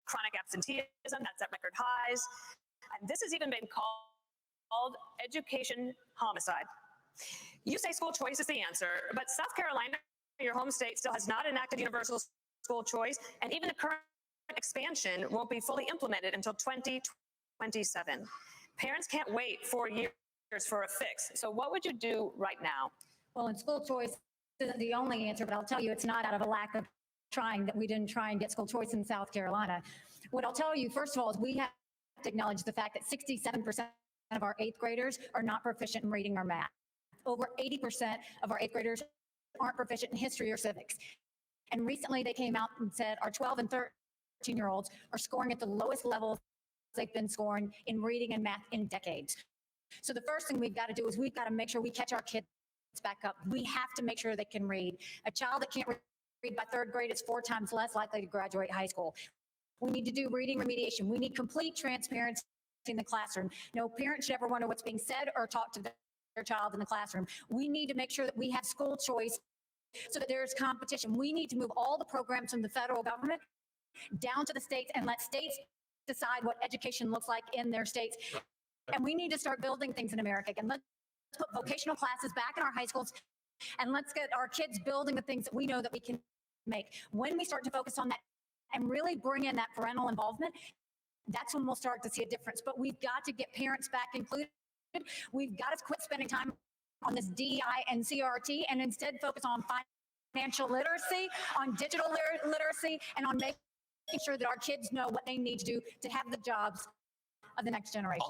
chronic absenteeism that's at record highs. And this has even been called education homicide. You say school choice is the answer, but South Carolina, your home state, still has not enacted universal school choice, and even the current expansion won't be fully implemented until 2027. Parents can't wait 4 years for a fix. So what would you do right now? Well, and school choice isn't the only answer, but I'll tell you it's not out of a lack of trying that we didn't try and get school choice in South Carolina. What I'll tell you, first of all, is we have to acknowledge the fact that 67% of our eighth graders are not proficient in reading or math. Over 80% of our eighth graders aren't proficient in history or civics. And recently they came out and said our 12 and 13-year-olds are scoring at the lowest levels they've been scoring in reading and math in decades. So the first thing we've got to do is we've got to make sure we catch our kids back up. We have to make sure they can read. A child that can't read by third grade is 4 times less likely to graduate high school. We need to do reading remediation. We need complete transparency in the classroom. No parent should ever wonder what's being said or taught to their child in the classroom. We need to make sure that we have school choice so that there's competition. We need to move all the programs from the federal government down to the states and let states decide what education looks like in their states. And we need to start building things in America again. Let's put vocational classes back in our high schools, and let's get our kids building the things that we know that we can make. When we start to focus on that and really bring in that parental involvement, that's when we'll start to see a difference. But we've got to get parents back included. We've got to quit spending time on this DEI and CRT and instead focus on financial literacy, on digital literacy, and on making sure that our kids know what they need to do to have the jobs of the next generation.